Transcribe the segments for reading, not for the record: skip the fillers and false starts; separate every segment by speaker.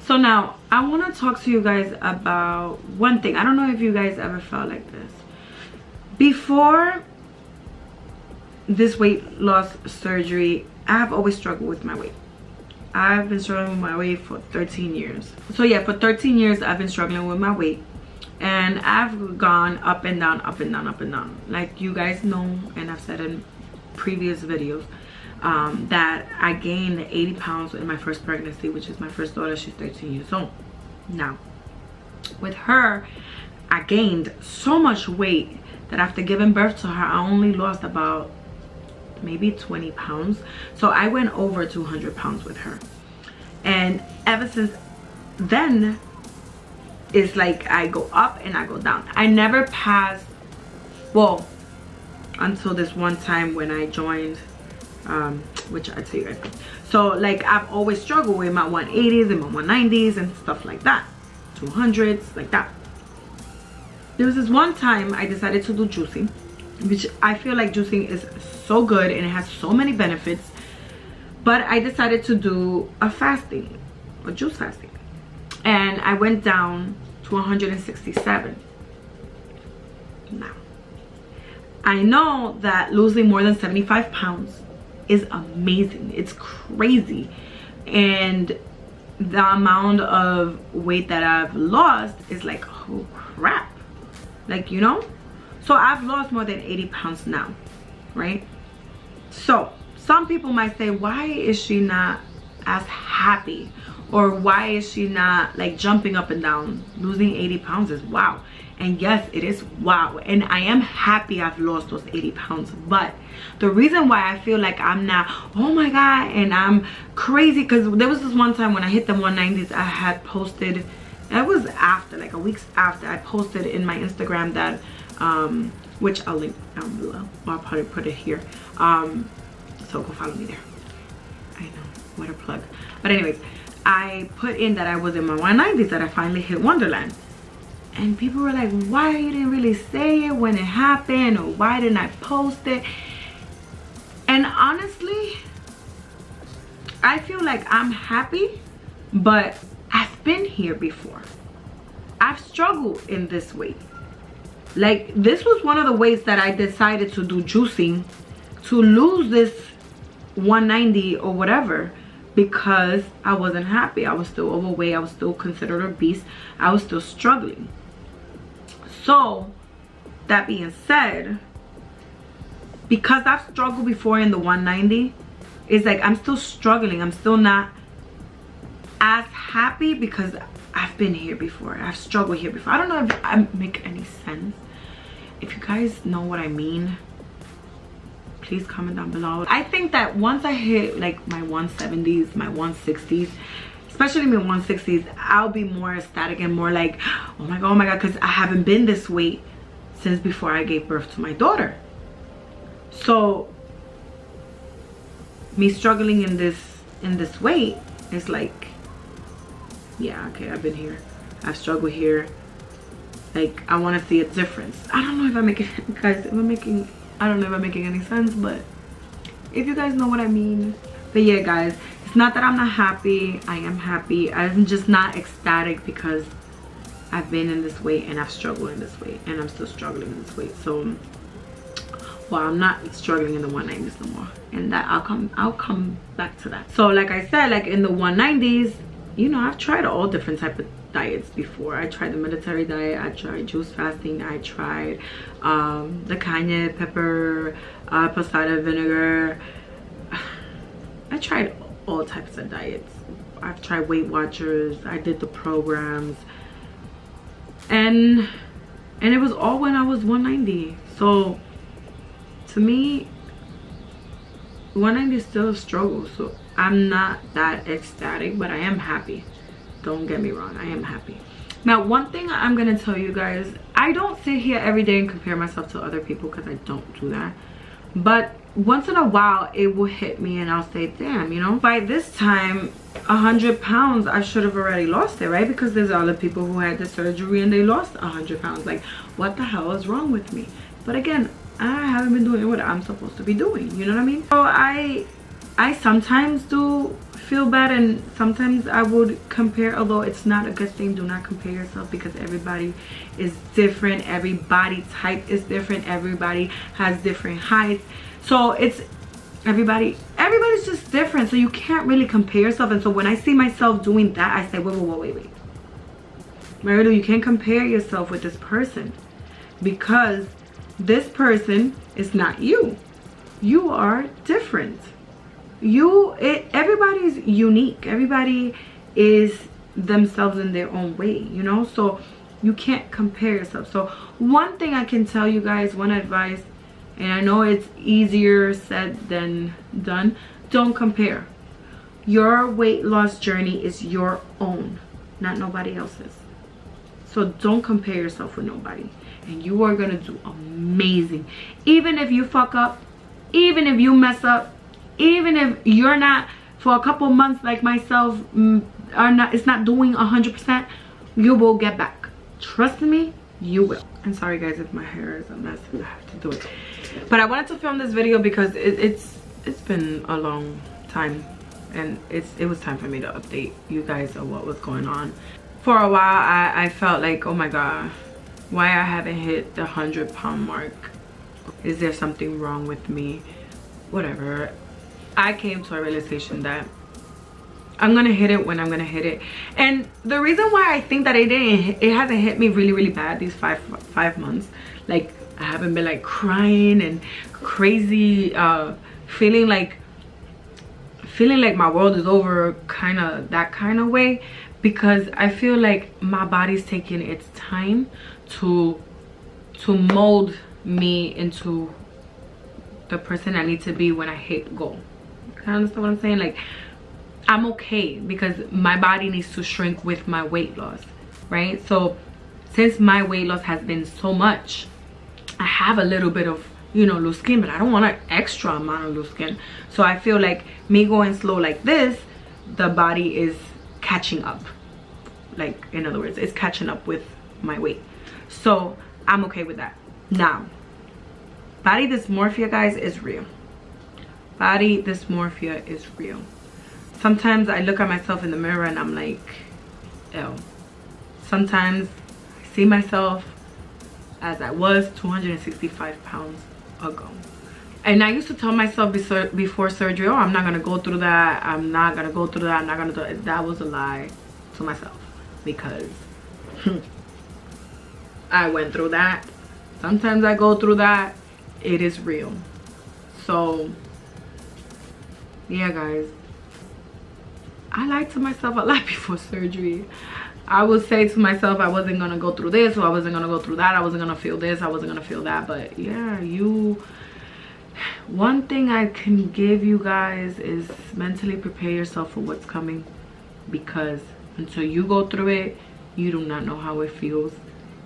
Speaker 1: So now I want to talk to you guys about one thing. I don't know if you guys ever felt like this. Before this weight loss surgery, I've always struggled with my weight. I've been struggling with my weight for 13 years. So yeah, for 13 years I've been struggling with my weight, and I've gone up and down, up and down, up and down. Like you guys know, and I've said in previous videos, that I gained 80 pounds in my first pregnancy, which is my first daughter. She's 13 years old now. With her, I gained so much weight that after giving birth to her, I only lost about maybe 20 pounds. So I went over 200 pounds with her, and ever since then it's like I go up and I go down. I never passed, well, until this one time when I joined, which I'll tell you guys. So like I've always struggled with my 180s and my 190s and stuff like that, 200s, like that. There was this one time I decided to do juicing, which I feel like juicing is so good and it has so many benefits, but I decided to do a fasting, a juice fasting, and I went down to 167. Now I know that losing more than 75 pounds is amazing. It's crazy, and the amount of weight that I've lost is like, oh crap, like, you know. So I've lost more than 80 pounds now, right? So some people might say, why is she not as happy, or why is she not like jumping up and down? Losing 80 pounds is wow. And yes, it is wow, and I am happy I've lost those 80 pounds. But the reason why I feel like I'm not, oh my god, and I'm crazy, because there was this one time when I hit the 190s, I had posted, it was after, like a week after, I posted in my Instagram that which I'll link down below, or I'll probably put it here, so go follow me there. I know, what a plug. But anyways, I put in that I was in my 190s, that I finally hit Wonderland. And people were like, why you didn't really say it when it happened, or why didn't I post it? And honestly, I feel like I'm happy, but I've been here before. I've struggled in this weight. Like, this was one of the ways that I decided to do juicing, to lose this 190 or whatever, because I wasn't happy. I was still overweight. I was still considered obese. I was still struggling. So that being said, because I've struggled before in the 190, it's like I'm still struggling. I'm still not as happy because I've been here before. I've struggled here before. I don't know if I make any sense. If you guys know what I mean, please comment down below. I think that once I hit like my 170s, my 160s, especially my 160s, I'll be more ecstatic and more like, oh my god, because I haven't been this weight since before I gave birth to my daughter. So me struggling in this weight is like, yeah, okay, I've been here, I've struggled here. Like, I want to see a difference. I don't know if I'm making, guys, I don't know if I'm making any sense, but if you guys know what I mean. But yeah, guys, it's not that I'm not happy. I am happy. I'm just not ecstatic because I've been in this weight and I've struggled in this weight, and I'm still struggling in this weight. So, well, I'm not struggling in the 190s no more, and that I'll come back to that. So like I said, like in the 190s, you know, I've tried all different type of diets before. I tried the military diet, I tried juice fasting, I tried the cayenne pepper, apple cider vinegar. I tried all types of diets. I've tried Weight Watchers, I did the programs, and it was all when I was 190. So to me, 190 is still a struggle. So I'm not that ecstatic, but I am happy. Don't get me wrong, I am happy. Now, one thing I'm gonna tell you guys, I don't sit here every day and compare myself to other people, because I don't do that. But once in a while it will hit me and I'll say, damn, you know, by this time 100 pounds I should have already lost it, right? Because there's other people who had the surgery and they lost 100 pounds. Like, what the hell is wrong with me? But again, I haven't been doing what I'm supposed to be doing, you know what I mean? So I sometimes do feel bad, and sometimes I would compare, although it's not a good thing. Do not compare yourself, because everybody is different, every body type is different, everybody has different heights, so it's everybody's just different, so you can't really compare yourself. And so when I see myself doing that, I say, wait, Marilu, you can't compare yourself with this person, because this person is not you. You are different. Everybody's unique. Everybody is themselves in their own way, you know, so you can't compare yourself. So one thing I can tell you guys, one advice, and I know it's easier said than done, don't compare. Your weight loss journey is your own, not nobody else's. So don't compare yourself with nobody, and you are gonna do amazing. Even if you fuck up, even if you mess up, even if you're not, for a couple months like myself, it's not doing 100%, you will get back. Trust me, you will. I'm sorry guys if my hair is a mess, I have to do it. But I wanted to film this video because it's been a long time, and it was time for me to update you guys on what was going on. For a while I felt like, oh my god, why I haven't hit the 100-pound mark. Is there something wrong with me? Whatever. I came to a realization that I'm gonna hit it when I'm gonna hit it. And the reason why I think that it hasn't hit me really bad these five months, like I haven't been like crying and crazy, feeling like my world is over, kind of that kind of way, because I feel like my body's taking its time to mold me into the person I need to be when I hit goal. You understand what I'm saying? Like, I'm okay because my body needs to shrink with my weight loss, right? So since my weight loss has been so much, I have a little bit of, you know, loose skin, but I don't want an extra amount of loose skin. So I feel like me going slow like this, the body is catching up. Like, in other words, it's catching up with my weight. So I'm okay with that. Now, body dysmorphia, guys, is real. Body dysmorphia is real. Sometimes I look at myself in the mirror and I'm like, ew. Sometimes I see myself as I was 265 pounds ago. And I used to tell myself before surgery, oh, I'm not gonna go through that, I'm not gonna go through that, I'm not gonna do it. That was a lie to myself, because I went through that. Sometimes I go through that. It is real. So yeah, guys, I lied to myself a lot before surgery. I would say to myself I wasn't gonna go through this, or I wasn't gonna go through that, I wasn't gonna feel this, I wasn't gonna feel that. But yeah, one thing I can give you guys is mentally prepare yourself for what's coming, because until you go through it, you do not know how it feels.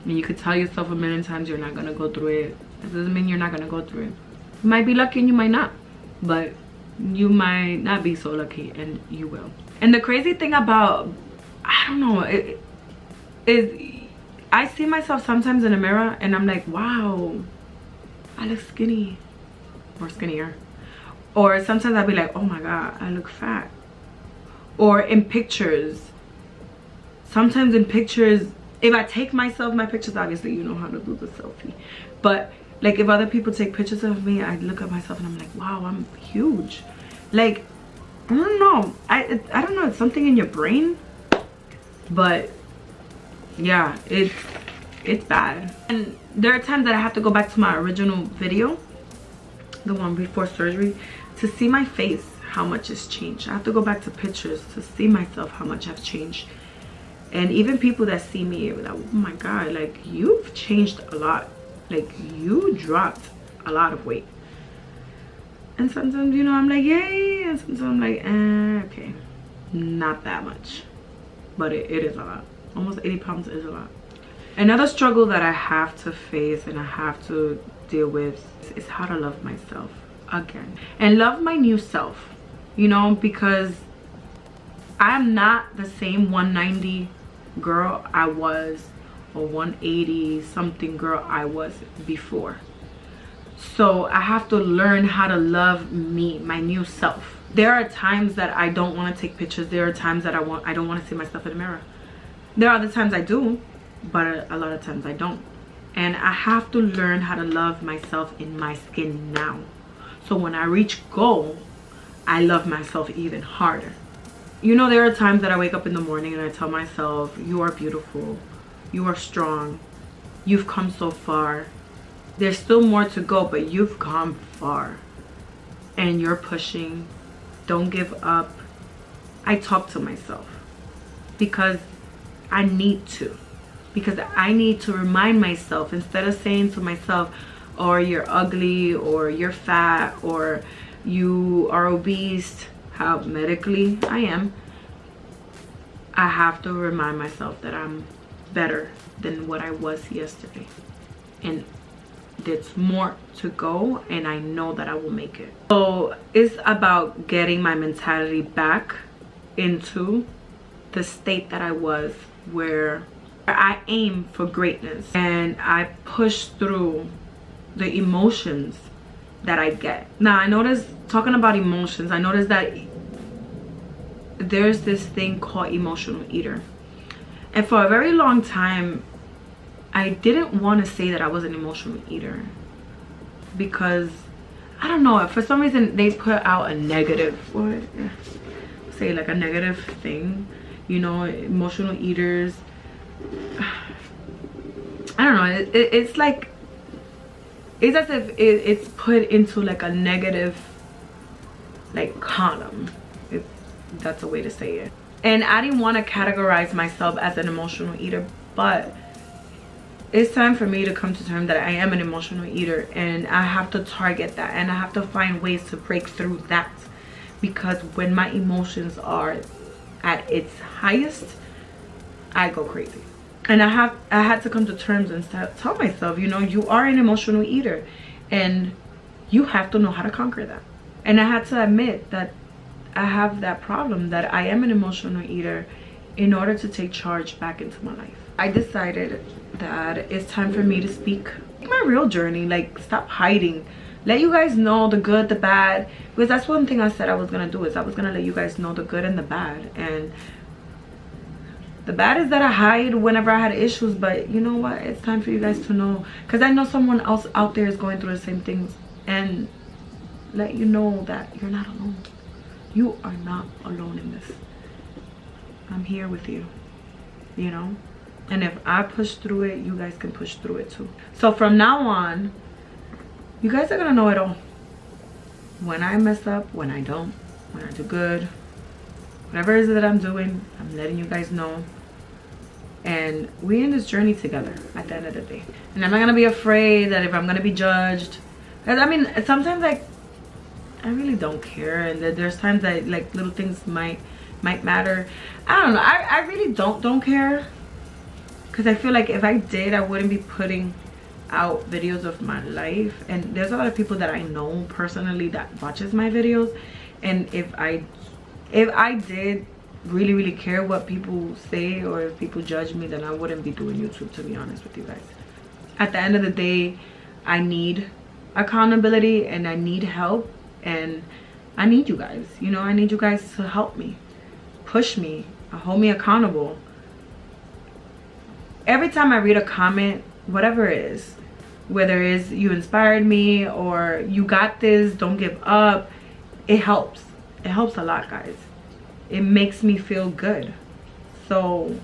Speaker 1: And you could tell yourself a million times you're not gonna go through it. That doesn't mean you're not gonna go through it. You might be lucky and you might not, but you might not be so lucky and you will. And the crazy thing about, I don't know, is I see myself sometimes in a mirror and I'm like, wow, I look skinny or skinnier. Or sometimes I'll be like, oh my god, I look fat. Or in pictures, sometimes in pictures, if I take myself, my pictures, obviously you know how to do the selfie, but like if other people take pictures of me, I look at myself and I'm like, wow, I'm huge. Like, I don't know, I don't know, it's something in your brain, but yeah, it's bad. And there are times that I have to go back to my original video, the one before surgery, to see my face, how much has changed. I have to go back to pictures to see myself, how much I've changed. And even people that see me, like, oh my god, like, you've changed a lot. Like, you dropped a lot of weight. And sometimes, you know, I'm like, yay, and sometimes I'm like, okay, not that much, but it is a lot. Almost 80 pounds is a lot. Another struggle that I have to face and I have to deal with is how to love myself again and love my new self, you know, because I'm not the same 190 girl I was, or 180 something girl I was before. So I have to learn how to love me, my new self, There are times that I don't want to take pictures. There are times that I don't want to see myself in the mirror. There are other times I do, but a lot of times I don't. And I have to learn how to love myself in my skin now. So when I reach goal, I love myself even harder. You know, there are times that I wake up in the morning and I tell myself, you are beautiful, you are strong, you've come so far. There's still more to go, but you've come far. And you're pushing. Don't give up. I talk to myself because I need to. Because I need to remind myself, instead of saying to myself, or you're ugly, or you're fat, or you are obese, how medically I am, I have to remind myself that I'm better than what I was yesterday. And there's more to go, and I know that I will make it. So it's about getting my mentality back into the state that I was, where I aim for greatness and I push through the emotions that I get. Now, I noticed, talking about emotions, I noticed that there's this thing called emotional eater. And for a very long time, I didn't want to say that I was an emotional eater, because I don't know, for some reason they put out a negative, what, say like a negative thing, you know, emotional eaters. I don't know, it's like, it's as if it's put into like a negative like column, if that's a way to say it. And I didn't want to categorize myself as an emotional eater, but it's time for me to come to terms that I am an emotional eater, and I have to target that, and I have to find ways to break through that. Because when my emotions are at its highest, I go crazy. And I had to come to terms and tell myself, you know, you are an emotional eater and you have to know how to conquer that. And I had to admit that I have that problem, that I am an emotional eater, in order to take charge back into my life. I decided that it's time for me to speak my real journey, like stop hiding. Let you guys know the good, the bad, because that's one thing I said I was gonna do, is I was gonna let you guys know the good and the bad. And the bad is that I hide whenever I had issues, but you know what, it's time for you guys to know, because I know someone else out there is going through the same things, and let you know that you're not alone. You are not alone in this. I'm here with you, you know. And if I push through it, you guys can push through it too. So from now on, you guys are gonna know it all. When I mess up, when I don't, when I do good, whatever it is that I'm doing, I'm letting you guys know. And we're in this journey together at the end of the day. And I'm not gonna be afraid that if I'm gonna be judged. Because I mean, sometimes like, I really don't care. And there's times that like little things might matter. I don't know, I really don't care. Because I feel like if I did, I wouldn't be putting out videos of my life. And there's a lot of people that I know personally that watches my videos. And if I did really care what people say, or if people judge me, then I wouldn't be doing YouTube, to be honest with you guys. At the end of the day, I need accountability and I need help, and I need you guys, you know. I need you guys to help me, push me, hold me accountable. Every time I read a comment, whatever it is, whether it's you inspired me or you got this, don't give up, it helps. It helps a lot, guys. It makes me feel good. So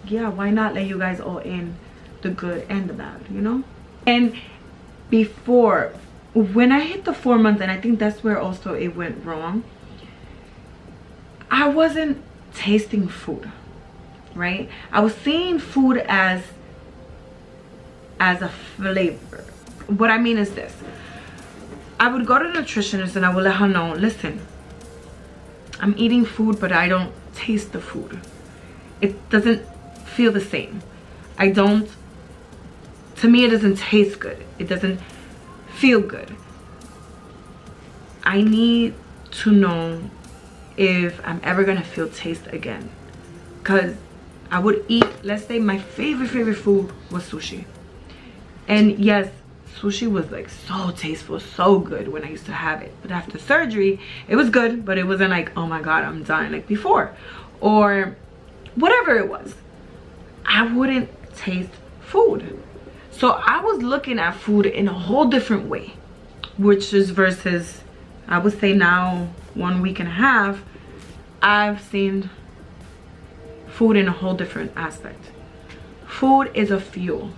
Speaker 1: yeah, why not let you guys all in the good and the bad, you know? And before, when I hit the 4 months, and I think that's where also it went wrong, I wasn't tasting food, right? I was seeing food as a flavor. What I mean is this: I would go to the nutritionist and I would let her know, listen, I'm eating food, but I don't taste the food. It doesn't feel the same. To me, it doesn't taste good. It doesn't feel good. I need to know if I'm ever gonna feel taste again. Because I would eat, let's say my favorite food was sushi. And yes, sushi was like so tasteful, so good when I used to have it. But after surgery, it was good, but it wasn't like, oh my god, I'm dying like before. Or whatever it was. I wouldn't taste food. So I was looking at food in a whole different way, which is versus, I would say now 1 week and a half, I've seen food in a whole different aspect. Food is a fuel.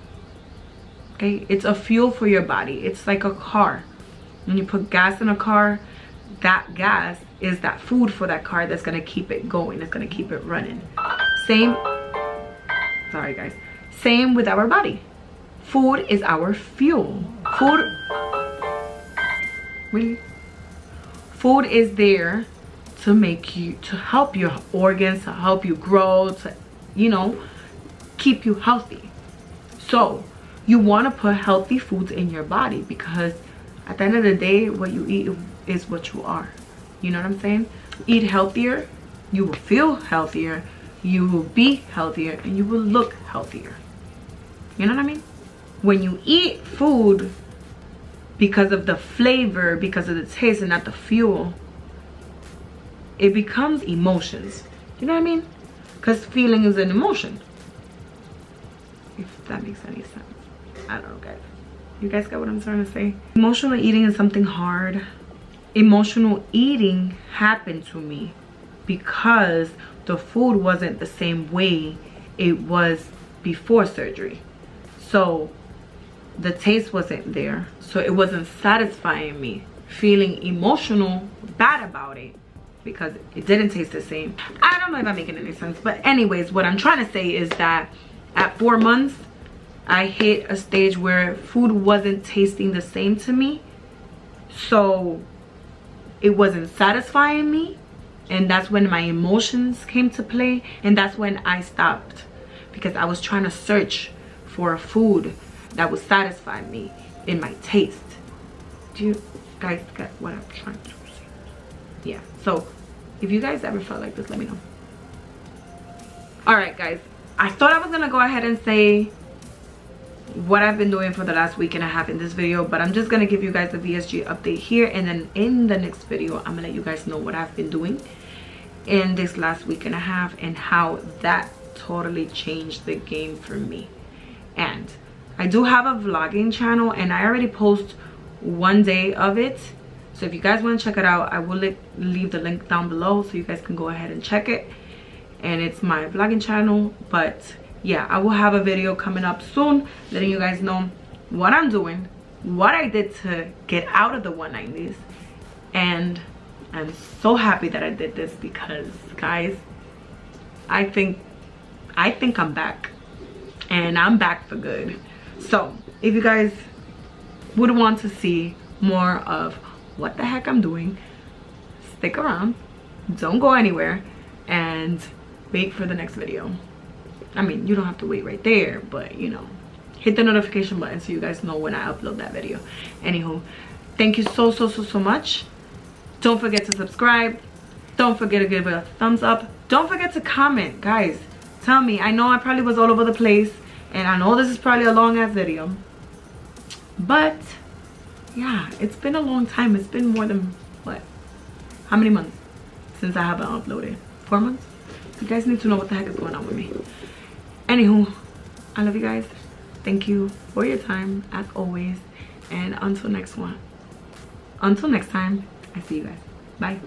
Speaker 1: Okay, it's a fuel for your body. It's like a car. When you put gas in a car, that gas is that food for that car that's gonna keep it going. It's gonna keep it running. Same with our body. Food is our fuel. Food is there to help your organs, to help you grow, to, you know, keep you healthy. So you want to put healthy foods in your body, because at the end of the day, what you eat is what you are. You know what I'm saying? Eat healthier, you will feel healthier, you will be healthier, and you will look healthier. You know what I mean? When you eat food because of the flavor, because of the taste, and not the fuel, it becomes emotions. You know what I mean? Because feeling is an emotion. If that makes any sense. I don't know, guys. You guys get what I'm trying to say? Emotional eating is something hard. Emotional eating happened to me because the food wasn't the same way it was before surgery. So the taste wasn't there. So it wasn't satisfying me. Feeling emotional, bad about it, because it didn't taste the same. I don't know if I'm making any sense. But anyways, what I'm trying to say is that at 4 months, I hit a stage where food wasn't tasting the same to me. So it wasn't satisfying me. And that's when my emotions came to play. And that's when I stopped. Because I was trying to search for a food that would satisfy me in my taste. Do you guys get what I'm trying to say? Yeah. So if you guys ever felt like this, let me know. Alright, guys. I thought I was going to go ahead and say what I've been doing for the last week and a half in this video, but I'm just gonna give you guys the VSG update here, and then in the next video I'm gonna let you guys know what I've been doing in this last week and a half and how that totally changed the game for me. And I do have a vlogging channel, and I already post 1 day of it, so if you guys want to check it out, I will leave the link down below so you guys can go ahead and check it. And it's my vlogging channel. But yeah, I will have a video coming up soon letting you guys know what I'm doing, what I did to get out of the 190s. And I'm so happy that I did this, because guys, I think I'm back, and I'm back for good. So if you guys would want to see more of what the heck I'm doing, stick around, don't go anywhere, and wait for the next video. I mean, you don't have to wait right there, but you know, hit the notification button so you guys know when I upload that video. Anywho, thank you so much. Don't forget to subscribe. Don't forget to give it a thumbs up. Don't forget to comment, guys. Tell me. I know I probably was all over the place, and I know this is probably a long ass video, but yeah, it's been a long time. It's been more than what, how many months since I haven't uploaded? 4 months? You guys need to know what the heck is going on with me. Anywho, I love you guys. Thank you for your time as always, and until next time, I see you guys. Bye.